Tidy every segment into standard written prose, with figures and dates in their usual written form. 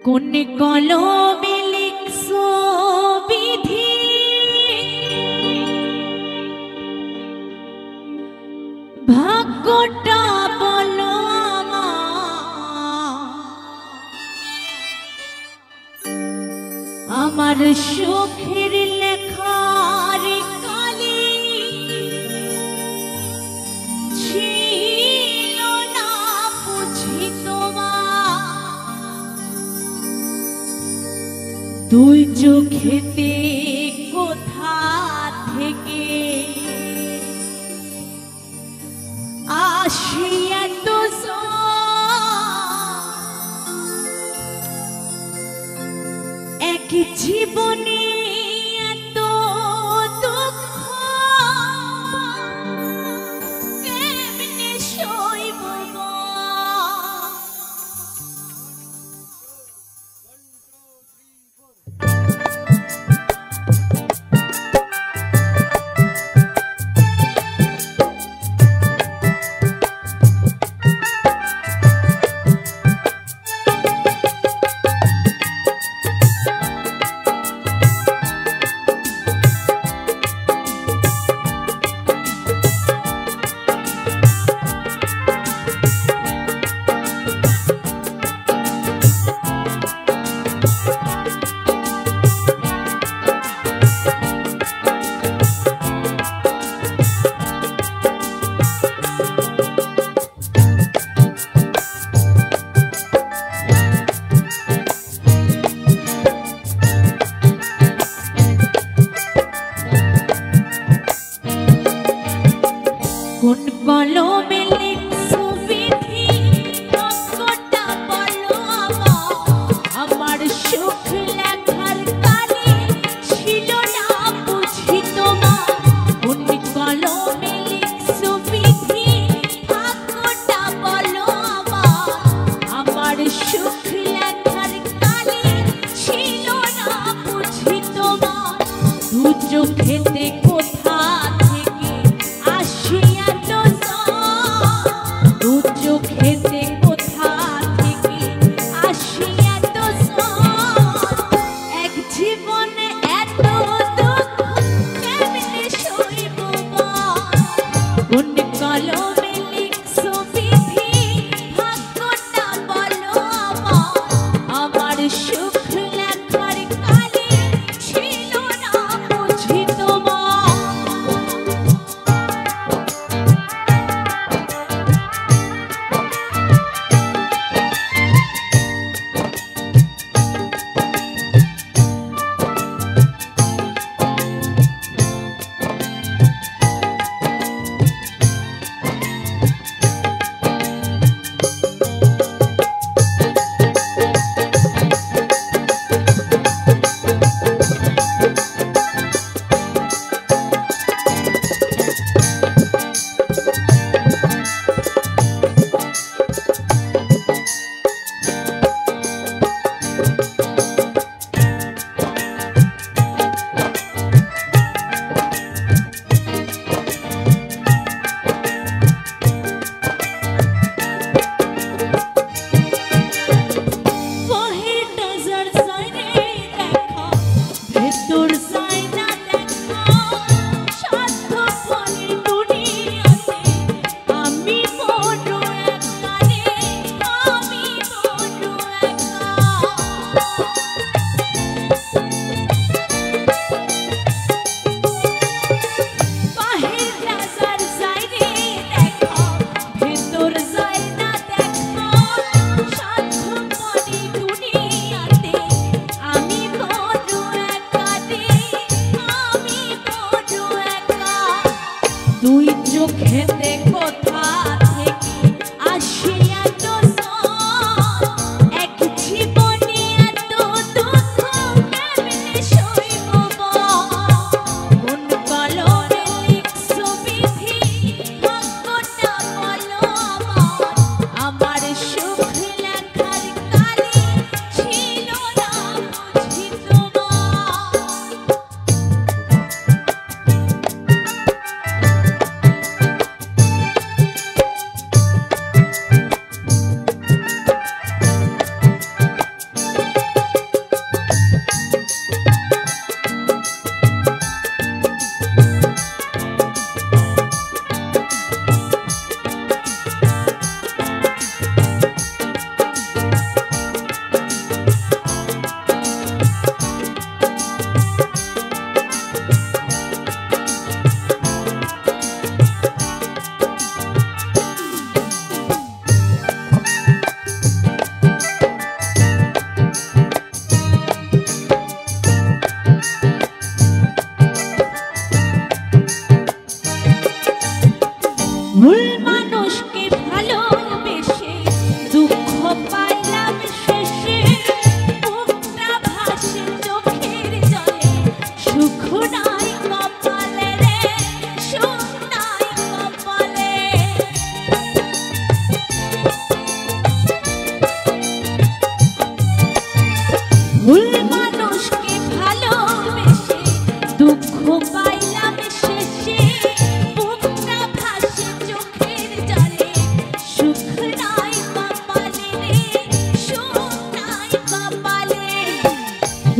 কোন কলমে লিখছো বিধি ভাগ্যটা বলো আমার সুখের লেখার কালি ছিল না বুঝি তোমার দুই চোখেতে কোথা থেকে আসে এত এক জীবনে এত দুঃখ কেমনে সইব কোন কলমে লিখছো বিধি ভাগ্যটা বলো আমার সুখ লেখার কালি ছিল না বুঝি তোমার কোন কলমে লিখছো বিধি ভাগ্যটা বলো আমার সুখ লেখার কালি ছিল না বুঝি তোমার দু চোখেতে কোথা থেকে আসে চোখেতে কোথা থেকে আসি এত এক জীবনে এত দুঃখ কেমনে সইব কোন কলমে লিখছো বিধি ভাগ্যটা বলো আমার সুখ লেখার কালি ছিল না বুঝি তোমার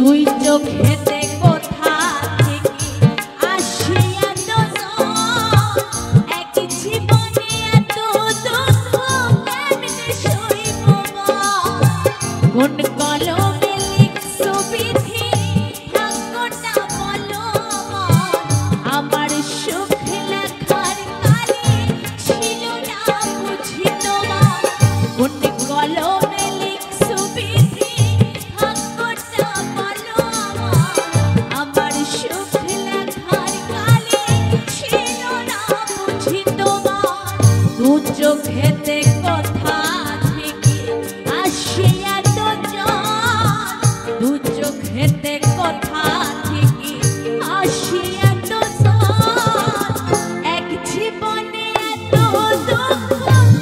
দুই চোখেতে কোথা থেকে আসিয়া তো এক জীবনে এত দুঃখ কেমনে সইব কোন কলমে লিখছো বিধি ভাগ্যটা বলো আমার সুখ লেখার কালে ছিল না বুঝি তোমার কোন কলমে লিখছো বিধি ভাগ্যটা বলো আমার সুখ লেখার কালে ছিল না বুঝি তোমার দু চোখেতে কোথা থেকে আসিয়া তো দু চোখেতে কোথা থেকে আসিয়া তো এক জীবনে এত দুঃখ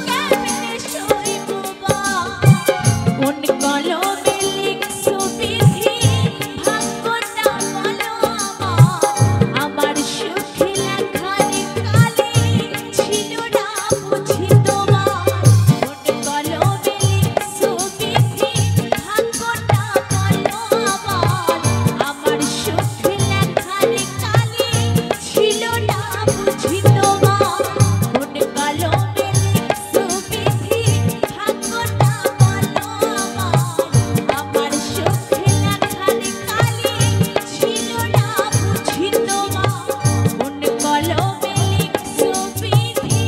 কেমনে সইব কোন কলমে লিখছো বিধি ভাগ্যটা বলো আমার সুখ লেখার কালে ছিল না বুঝি তোমার কোন কলমে লিখছো বিধি ভাগ্যটা বলো আমার সুখ লেখার কালে ছিল না বুঝি তোমার কোন কলমে লিখছো বিধি ভাগ্যটা বলো আমার সুখ লেখার কালে ছিল না বুঝি তোমার কোন কলমে লিখছো বিধি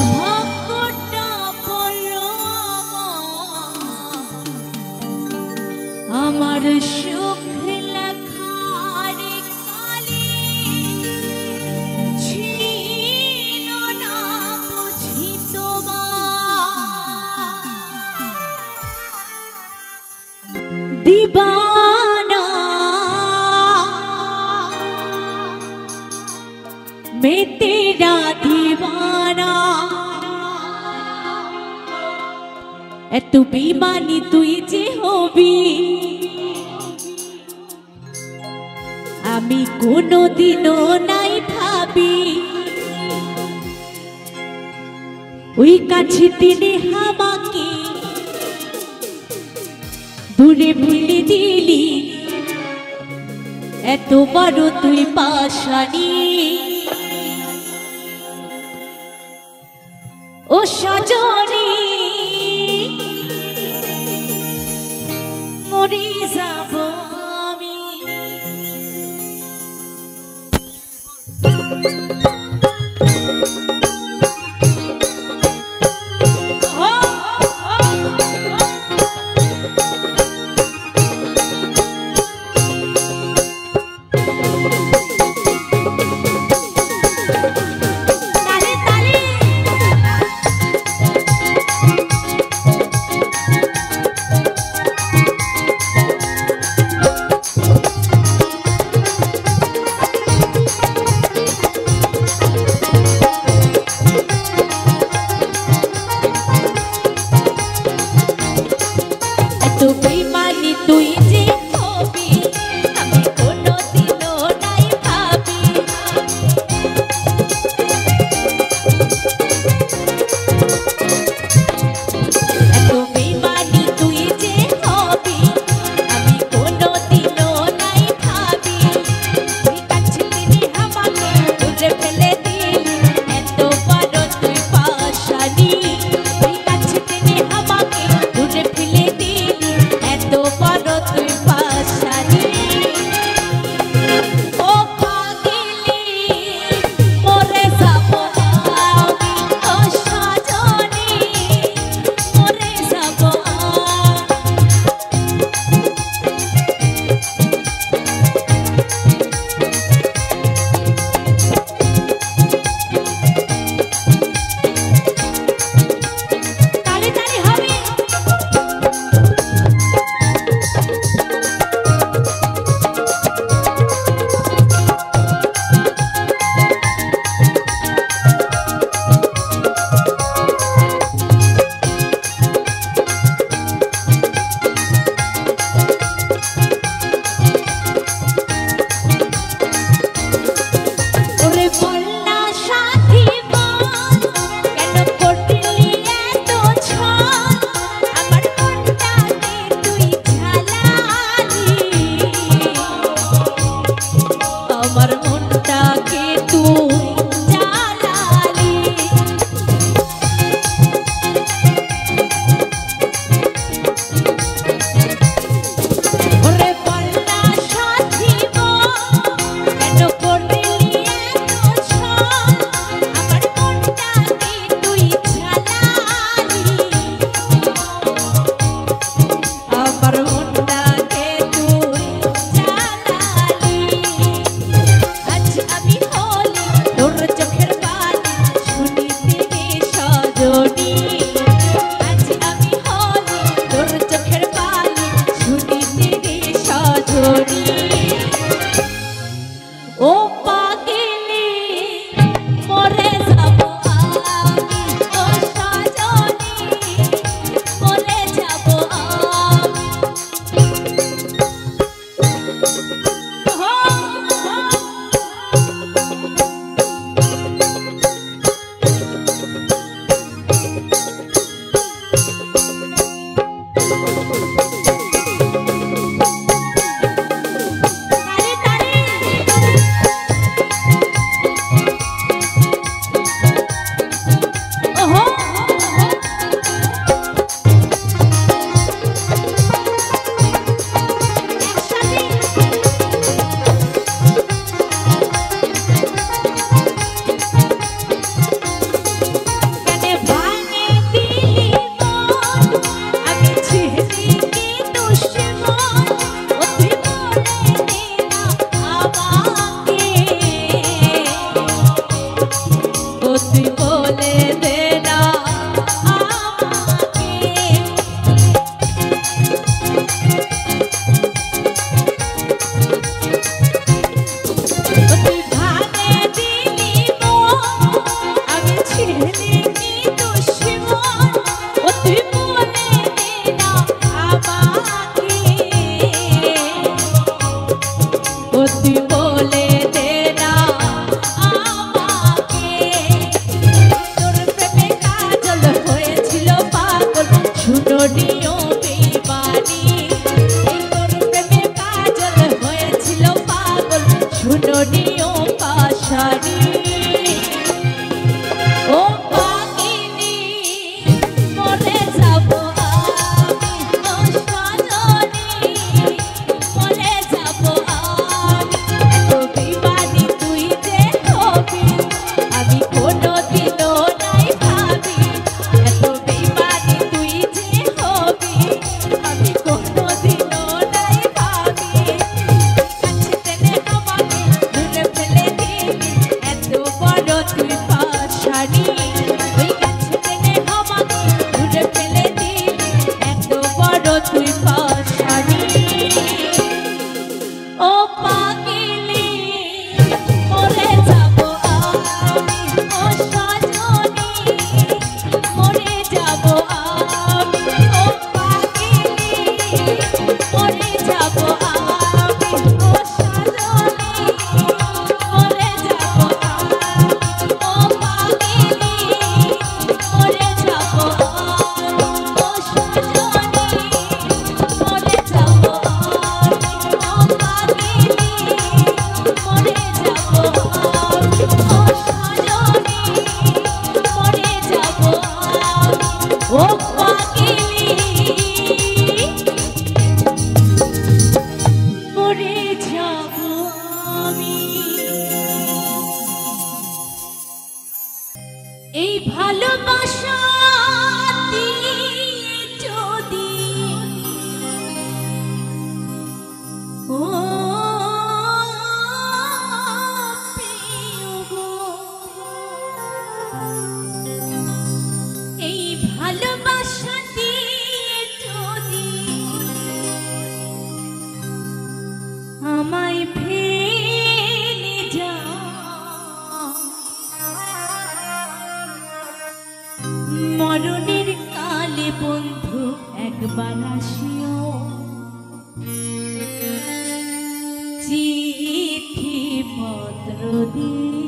ভাগ্যটা বলো আমার সুখ লেখার কালে ছিল না বুঝি তোমার दीवाना मैं तेरा दीवाना এত বেমানি তুই যে হবি আমি কোনোদিনও নাই ভাবি ওই কাছে তিনি আমাকে দূরে ভুলে দিলি এত বড় তুই পাশানি ও সজনী মরে যাব আমি ও পাগলি মরে যাব আমি এই ভালোবাসা যদি ও এই ভালোবাসা দিয়ে যদি আমায় ফেলে যাও মরণের কালে বন্ধু একবার আসিও চিঠি পত্র দিও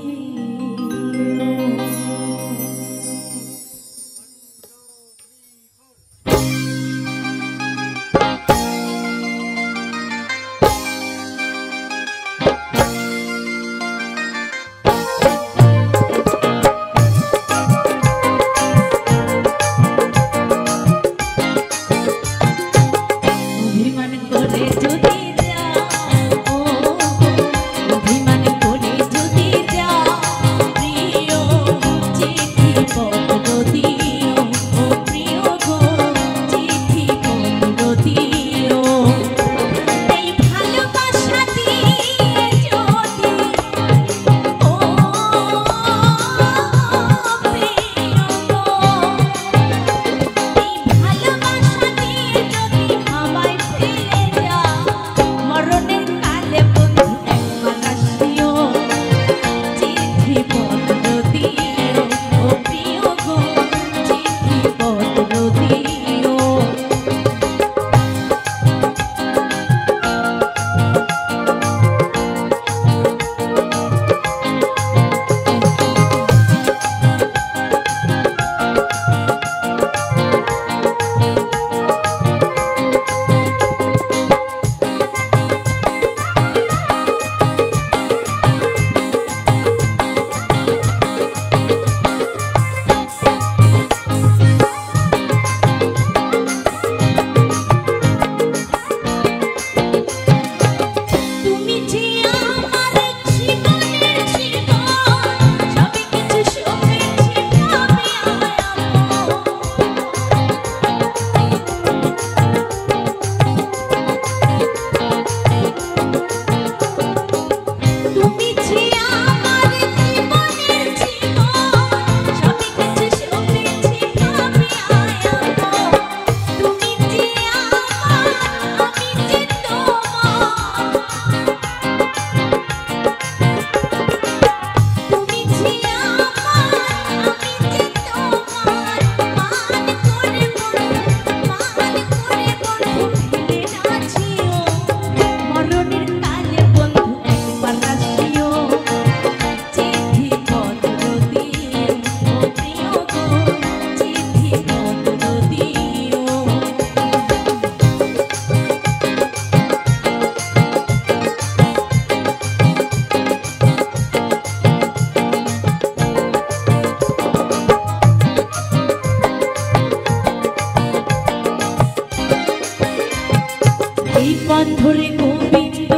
ধরে গোবিন্দ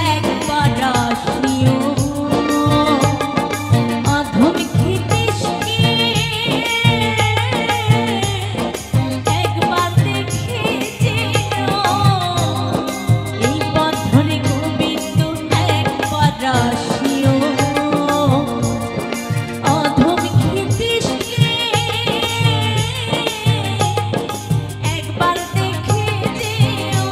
একবার আসিও আধম খেতেশকে একবার দেখে যেও এই পথ ধরে গোবিন্দ একবার আসিও আধম খেতেশকে একবার দেখে যেও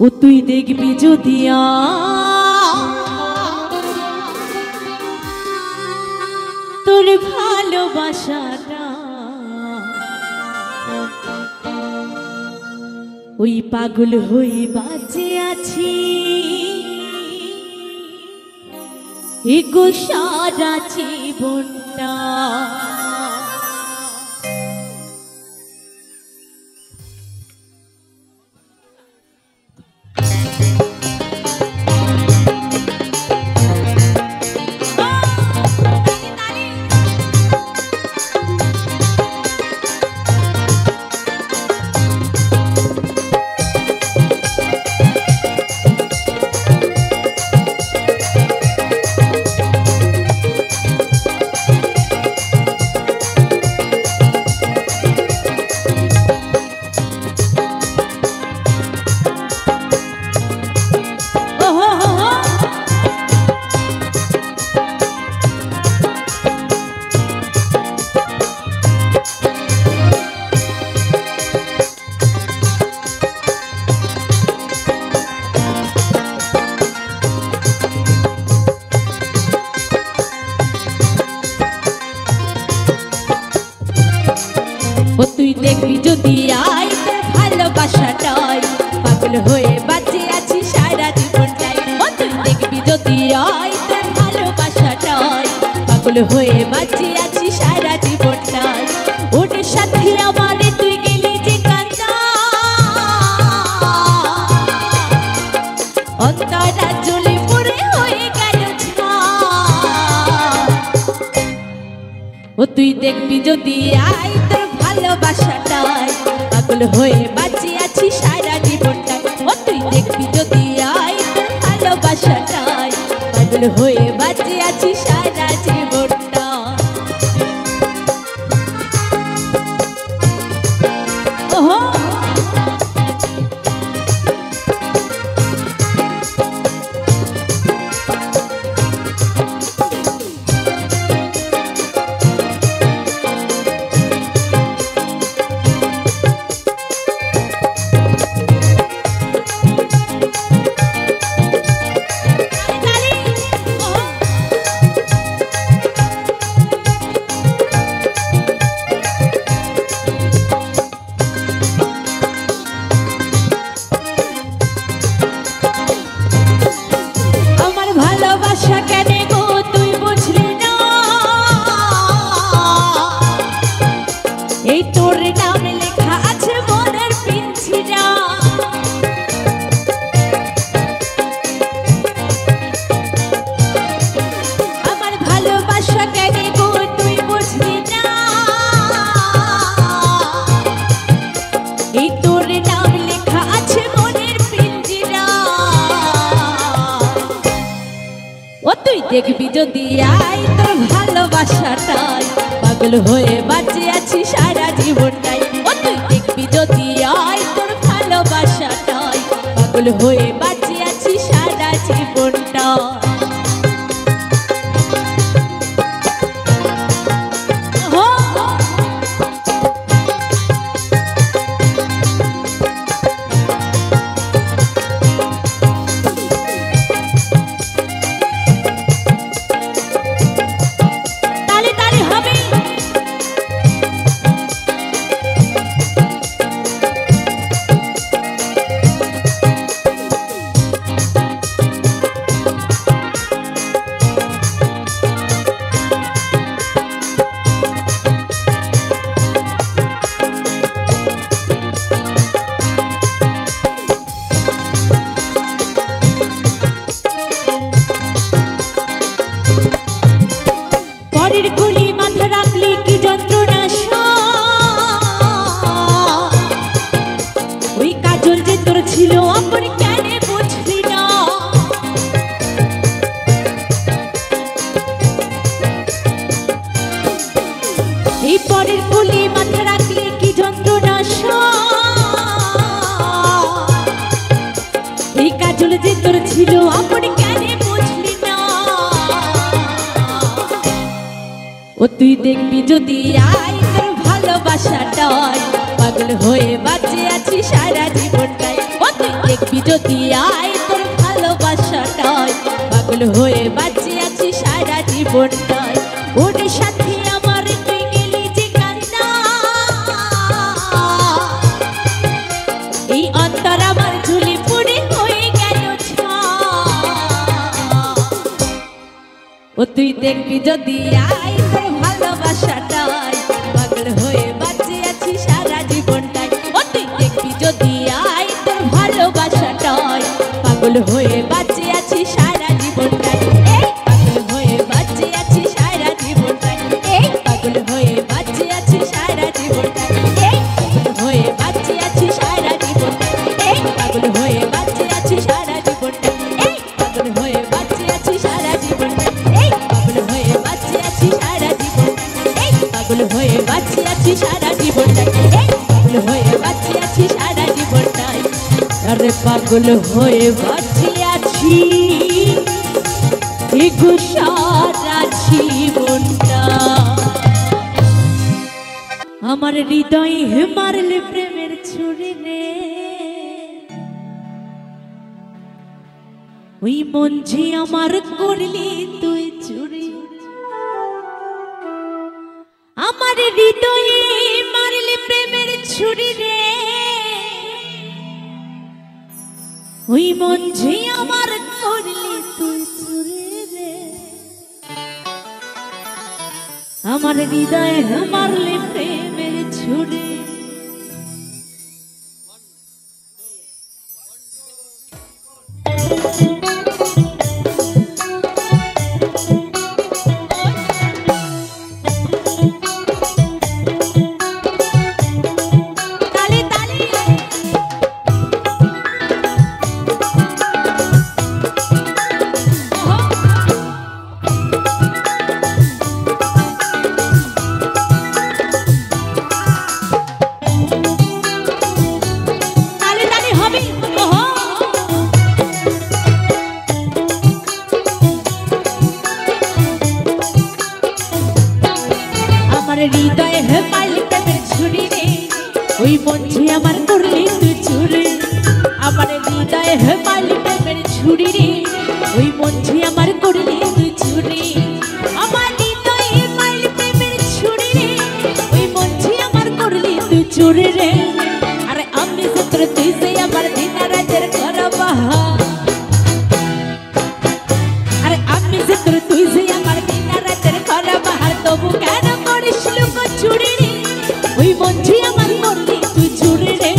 ও তুই দেখবি যদি তোর ভালোবাসাটা ওই পাগল হয়ে বাঁচে আছি এগো সারা জীবনটা। ও তুই দেখবি যদি আই তোর ভালোবাসাটাই পাগল হয়ে বাঁচে আছি সারা জীবনটাই। ও তুই দেখবি যদি আই তোর ভালোবাসাটাই পাগল হয়ে বাঁচে আছি সারা জীবনটাই। ওর সাথে আমারে তুই গেলি যে কাঁদা অন্তরা জ্বলে পুড়ে হয়ে গেল ছাই। ও তুই দেখবি যদি আই তোর ভালোবাসাটাই পাগল হয়ে বাঁচে আছি সারা জীবনটাই। ও তুই দেখবি যদি আই তোর ভালোবাসাটাই পাগল হয়ে বাঁচে আছি সারা জীবনটা। ওহো এই তোর নাম লেখা আছে মনের পিঞ্জিরা। আমার ভালোবাসা কেন গো তুই বুঝলি না এই তোর নাম লেখা আছে মনের পিঞ্জিরা। ও তুই দেখবি যদি আই তোর ভালোবাসাটাই পাগল হয়ে বাঁচে আছি সারা জীবনটাই। ও তুই দেখবি যদি আই তোর ভালোবাসাটাই পাগল হয়ে বাঁচে আছি সারা জীবনটা। পরের কুলি মাথা রাখলে কি যন্ত্রণা ওই কাজল যে তোর ছিল আপন কেন বুঝলি না। এই পরের কুলি মাথা রাখলে কি যন্ত্রণা এই কাজল যে তোর ছিল আপন কেন বুঝলি না। ও তুই দেখবি যদি আই তোর ভালোবাসাটাই পাগল হয়ে বাঁচে আছি সারা জীবনটাই। ও তুই দেখবি যদি আয় তোর ভালোবাসাটাই পাগল হয়ে বাঁচে আছি সারা জীবনটাই ওর সাথে আমার তুই গেলি যে কান্না এই অন্তর আমার ঝুলি পড়ে হয়ে গেল ও তুই দেখবি যদি আয় তোর ভালোবাসাটাই পাগল হয়ে বাঁচে আছি সারা জীবনটাই ও তুই দেখবি যদি আয় তোর ভালোবাসাটাই পাগল হয়ে বাঁচে আছি সারা জীবনটাই এই পাগল হয়ে বাঁচে আছি সারা জীবনটাই এই পাগল হয়ে বাঁচে আছি সারা জীবনটাই এই পাগল হয়ে বাঁচে আছি সারা জীবনটাই এই পাগল হয়ে বাঁচে আছি সারা জীবনটাই এই পাগল হয়ে বাঁচে আছি সারা জীবনটাই এই পাগল হয়ে বাঁচে আছি সারা জীবনটাই এই পাগল হয়ে বাঁচে আছি সারা জীবনটাই এই পাগল হয়ে বাঁচে আছি সারা জীবনটাই আরে পাগল হয়ে বাঁচে আছি এগো সারা জীবনটা আমার হৃদয়ে মারলে প্রেমের ছুরি রে ওই মন যে আমার করলি তুই চুরি আমার হৃদয়ে মারলে প্রেমের ছুরি রে ওই মন যে আমার করলি তুই চুরি রে আমার হৃদয়ে মারলে প্রেমের ছুরি হৃদয়ে মারলি প্রেমের ছুরি রে ওই মন যে আমার করলি তুই চুরি আমার হৃদয়ে মারলি প্রেমের ছুরি রে ওই মন যে আমার করলি তুই চুরি আমার হৃদয়ে মারলি প্রেমের ছুরি রে ওই মন যে আমার করলি তুই চুরি রে আরে আমি সত্র তুই যে আমার দিন রাতের করবা আরে আমি সত্র তুই যে আমার দিন রাতের করবা তবু কেন করিস লোক চুরি রে ওই মন যে আমার করলি তুই চুরি রে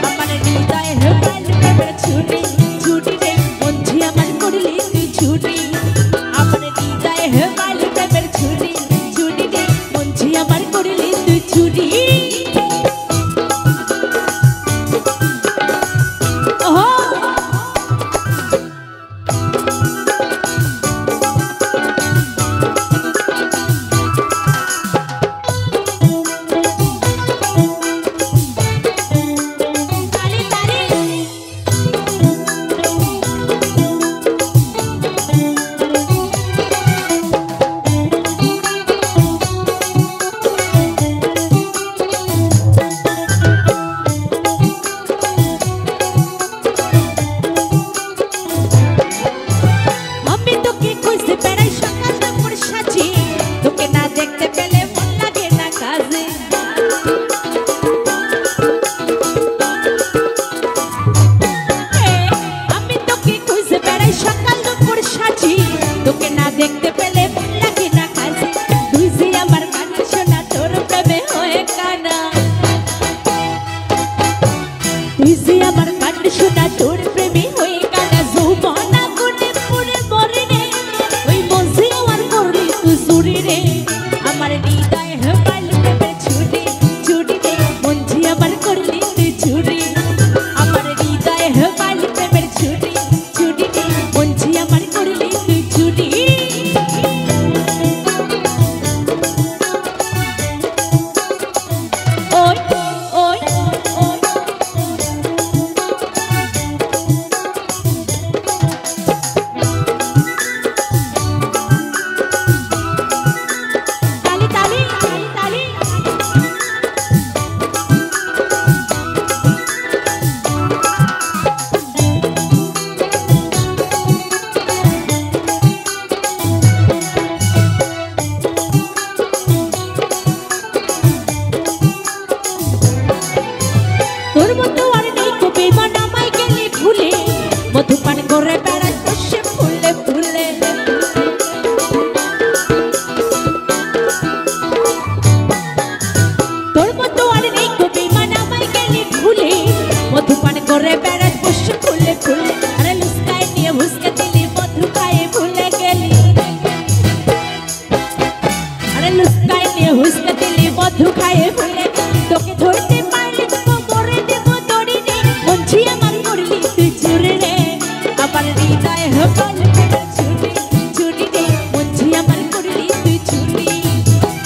আমার হৃদয়ে মারলি প্রেমের ছুরি ছুরি রে মন যে আমার করলি তুই চুরি আমার হৃদয়ে মারলি প্রেমের ছুরি ছুরি রে মন যে আমার করলি তুই চুরি মধু পান করে বেড়ায় বসে ফুলে ফুলে। তোর মতো আর নেই কবি মান আমায় গেলি ভুলে, মধু পান করে বেড়ায় বসে ফুলে ফুলে। আরে লুস্কায় নিয়ে ভুসকে দিলি মধু খায়ে ভুলে গেলি, আরে লুস্কায় নিয়ে ভুসকে দিলি মধু খায়ে ভুলে গেলি। তোকে ধরতে পারলে কোমরে দেব দড়ি রে, মঞ্চি আমার করলি তুই চুরি রে। আমার হৃদয় হবাল প্রেমের ছুরি ছুরি রে, মঞ্চি আমার করলি তুই চুরি।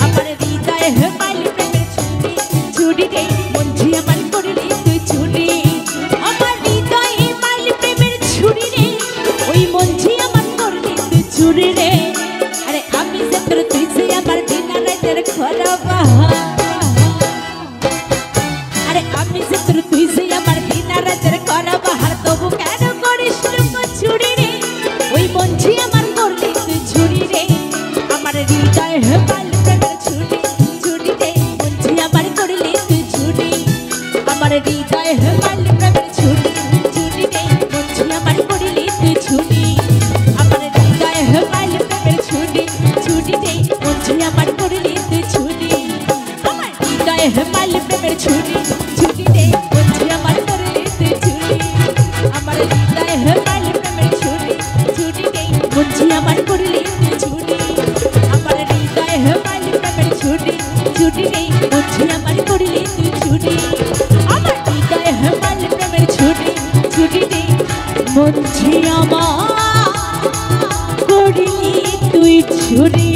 আমার হৃদয় হবাল প্রেমের ছুরি ছুরি রে, মঞ্চি আমার করলি তুই চুরি। আমার হৃদয় হবাল প্রেমের ছুরি রে, ওই মঞ্চি আমার করলি তুই চুরি রে। আরে আমি যে তোর তুই যে আমার দিনা রাতের খরাবাহা, আরে আমি যে তোর তুই যে আমার দিনা রাতের খরাবাহার, তবু কেন করিস ছুরি রে, ওই মঞ্চি আমার করলি তুই ছুরি রে। আমার হৃদয় হবাল প্রেমের ছুরি ছুরি রে, মঞ্চি আমার করলি তুই ছুরি। আমার হৃদয় হবাল প্রেমের ছুরি ছুরি রে, মঞ্চি আমার করলি তুই ছুরি। আমার হৃদয় হবাল প্রেমের ছুরি ছুরি রে, মঞ্চি আমার করলি তুই ছুরি। আমার হৃদয় হবাল প্রেমের ছুরি ছুরি রে, মঞ্চি আমার করলি তুই ছুরি। আমার হৃদয় হবাল প্রেমের ছুরি ছুরি রে, মঞ্চি আমার করলি তুই ছুরি। আমার হৃদয় হবাল প্রেমের ছুরি ছুরি রে, মঞ্চি আমার করলি তুই ছুরি। আমার হৃদয় হবাল প্রেমের ছুরি ছুরি রে, মঞ্চি আমার করলি তুই ছুরি।